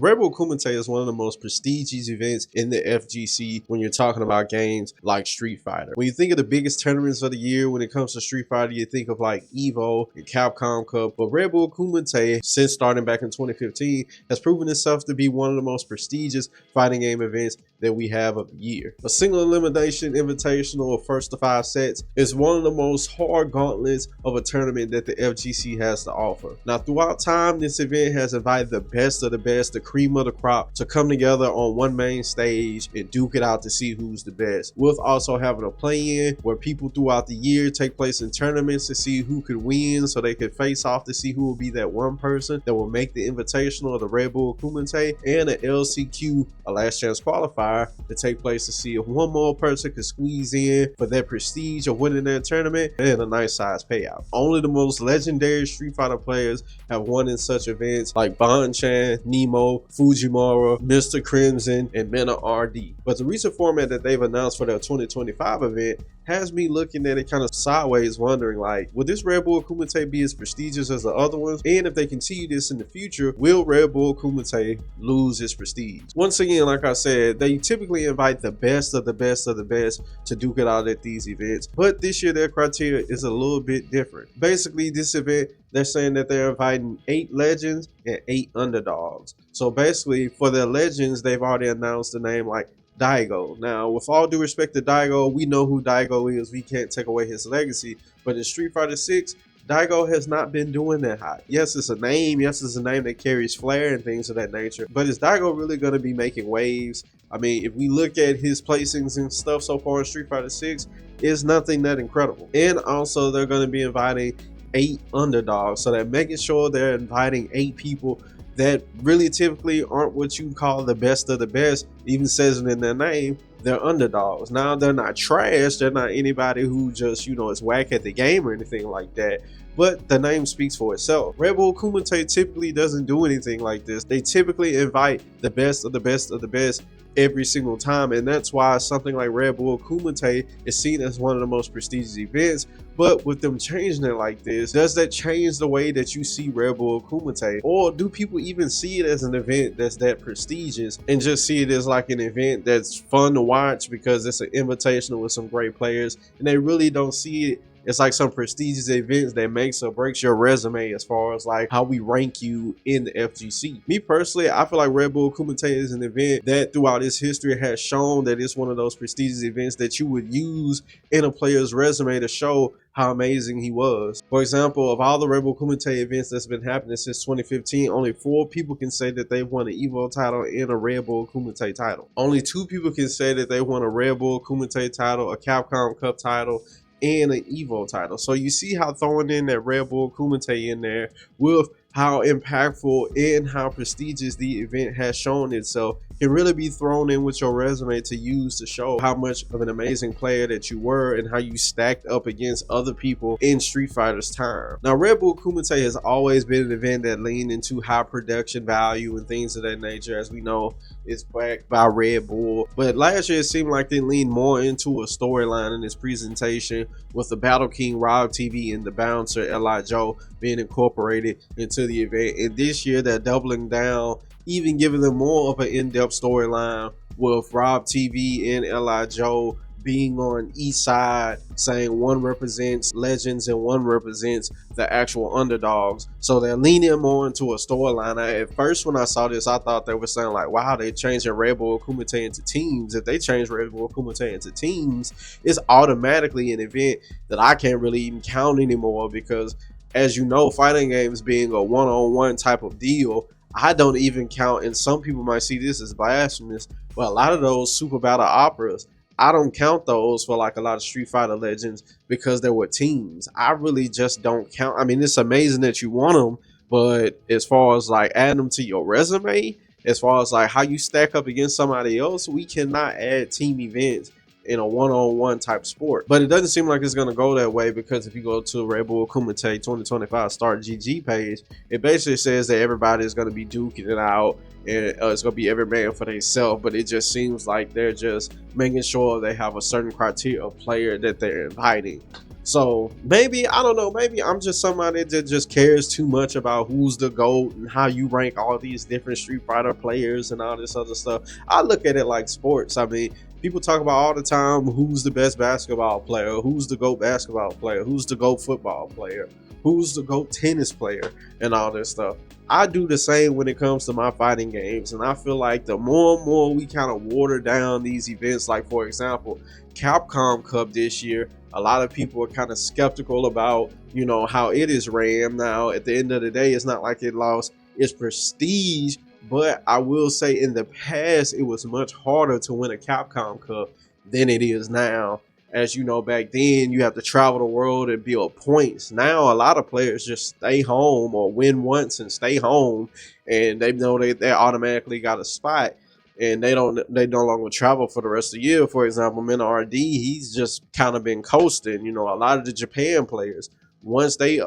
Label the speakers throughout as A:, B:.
A: Red Bull Kumite is one of the most prestigious events in the FGC when you're talking about games like Street Fighter. When you think of the biggest tournaments of the year when it comes to Street Fighter, you think of like EVO and Capcom Cup. But Red Bull Kumite, since starting back in 2015, has proven itself to be one of the most prestigious fighting game events that we have of the year. A single elimination invitational of first to 5 sets is one of the most hard gauntlets of a tournament that the FGC has to offer. Now, throughout time, this event has invited the best of the best, the cream of the crop, to come together on one main stage and duke it out to see who's the best, with also having a play-in where people throughout the year take place in tournaments to see who could win, so they could face off to see who will be that one person that will make the invitational of the Red Bull Kumite, and an LCQ, a last chance qualifier, to take place to see if one more person could squeeze in for that prestige of winning that tournament and a nice size payout. Only the most legendary Street Fighter players have won in such events like Bon-Chan, Nemo, Fujimura, Mr. Crimson, and Mena RD. But the recent format that they've announced for their 2025 event has me looking at it kind of sideways, wondering like, will this Red Bull Kumite be as prestigious as the other ones? And if they continue this in the future, will Red Bull Kumite lose its prestige? Once again, like I said, they typically invite the best of the best of the best to duke it out at these events, but this year their criteria is a little bit different. Basically, this event, they're saying that they're inviting 8 legends and 8 underdogs. So basically, for their legends, they've already announced the name like Daigo. Now, with all due respect to Daigo, we know who Daigo is. We can't take away his legacy. But in Street Fighter 6, Daigo has not been doing that hot. Yes, it's a name. Yes, it's a name that carries flair and things of that nature. But is Daigo really going to be making waves? I mean, if we look at his placings and stuff so far in Street Fighter 6, it's nothing that incredible. And also, they're going to be inviting 8 underdogs. So they're making sure they're inviting 8 people that really typically aren't what you call the best of the best. Even says it in their name, they're underdogs. Now, they're not trash. They're not anybody who just, is whack at the game or anything like that. But the name speaks for itself. Red Bull Kumite typically doesn't do anything like this. They typically invite the best of the best of the best every single time, and that's why something like Red Bull Kumite is seen as one of the most prestigious events. But with them changing it like this, does that change the way that you see Red Bull Kumite? Or do people even see it as an event that's that prestigious and just see it as like an event that's fun to watch because it's an invitational with some great players, and they really don't see it it's like some prestigious events that makes or breaks your resume as far as like how we rank you in the FGC. Me personally, I feel like Red Bull Kumite is an event that throughout its history has shown that it's one of those prestigious events that you would use in a player's resume to show how amazing he was. For example, of all the Red Bull Kumite events that's been happening since 2015, only 4 people can say that they've won an EVO title and a Red Bull Kumite title. Only 2 people can say that they won a Red Bull Kumite title, a Capcom Cup title, and an EVO title. So you see how throwing in that Red Bull Kumite in there with how impactful and how prestigious the event has shown itself can really be thrown in with your resume to use to show how much of an amazing player that you were and how you stacked up against other people in Street Fighter's time. Now, Red Bull Kumite has always been an event that leaned into high production value and things of that nature. As we know, it's backed by Red Bull, but last year it seemed like they leaned more into a storyline in its presentation, with the Battle King Rob TV and the Bouncer Li Joe being incorporated into the event. And this year they're doubling down, even giving them more of an in-depth storyline, with Rob TV and Li Joe being on each side, saying one represents legends and one represents the actual underdogs. So they're leaning more into a storyline. At first, when I saw this, I thought they were saying like, wow, they changing Red Bull Kumite into teams. If they change Red Bull Kumite into teams, it's automatically an event that I can't really even count anymore, because as you know, fighting games being a one-on-one type of deal, I don't even count, and some people might see this as blasphemous, but a lot of those super battle operas, I don't count those for like a lot of Street Fighter legends because there were teams. I really just don't count. I mean, it's amazing that you won them, but as far as like adding them to your resume, as far as like how you stack up against somebody else, we cannot add team events in a one-on-one type sport. But it doesn't seem like it's going to go that way, because if you go to Red Bull Kumite 2025 Start GG page, it basically says that everybody is going to be duking it out, and it's going to be every man for themselves. But it just seems like they're just making sure they have a certain criteria of player that they're inviting. So maybe, I don't know, maybe I'm just somebody that just cares too much about who's the GOAT and how you rank all these different Street Fighter players and all this other stuff. I look at it like sports. I mean, people talk about all the time who's the best basketball player, who's the GOAT basketball player, who's the GOAT football player, who's the GOAT tennis player, and all this stuff. I do the same when it comes to my fighting games, and I feel like the more and more we kind of water down these events, like for example, Capcom Cup this year, a lot of people are kind of skeptical about, you know, how it is ran. Now, at the end of the day, it's not like it lost its prestige, but I will say in the past, it was much harder to win a Capcom Cup than it is now. As you know, back then, you have to travel the world and build points. Now, a lot of players just stay home or win once and stay home, and they know they automatically got a spot, and they no longer travel for the rest of the year. For example, Mina RD, he's just kind of been coasting. You know, a lot of the Japan players, once they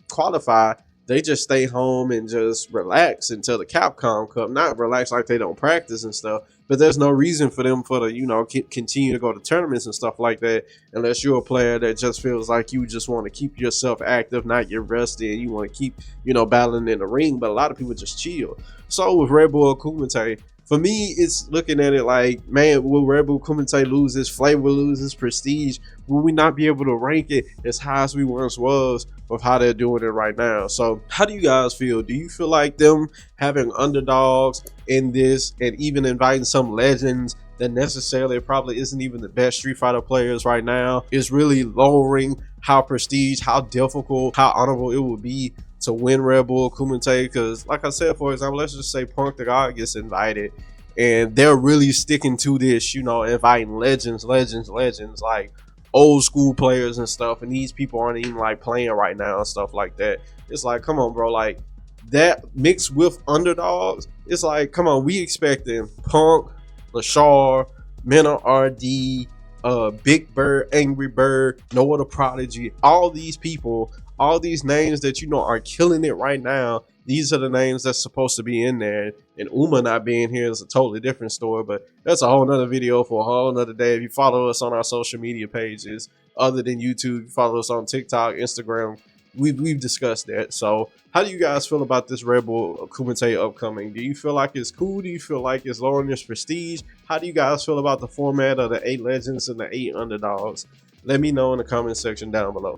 A: qualify, they just stay home and just relax until the Capcom Cup. Not relax like they don't practice and stuff, but there's no reason for them continue to go to tournaments and stuff like that unless you're a player that just feels like you just want to keep yourself active, not get rusty, and you want to keep, battling in the ring. But a lot of people just chill. So with Red Bull Kumite, for me, it's looking at it like, man, will Red Bull Kumite lose its flavor, lose its prestige? Will we not be able to rank it as high as we once was with how they're doing it right now? So how do you guys feel? Do you feel like them having underdogs in this and even inviting some legends that necessarily probably isn't even the best Street Fighter players right now is really lowering how prestige, how difficult, how honorable it would be to win Red Bull Kumite? Because like I said, for example, let's just say Punk the God gets invited and they're really sticking to this, inviting legends like old school players and stuff, and these people aren't even like playing right now and stuff like that. It's like, come on, bro, like that mixed with underdogs, it's like, come on, we expecting Punk, Lashar, Mena RD, Big Bird, Angry Bird, Noah the Prodigy, all these people, all these names that are killing it right now. These are the names that's supposed to be in there. And Uma not being here is a totally different story, but that's a whole nother video for a whole nother day. If you follow us on our social media pages, other than YouTube, you follow us on TikTok, Instagram, we've discussed that. So how do you guys feel about this Red Bull Kumite upcoming? Do you feel like it's cool? Do you feel like it's lowering its prestige? How do you guys feel about the format of the 8 legends and the 8 underdogs? Let me know in the comment section down below.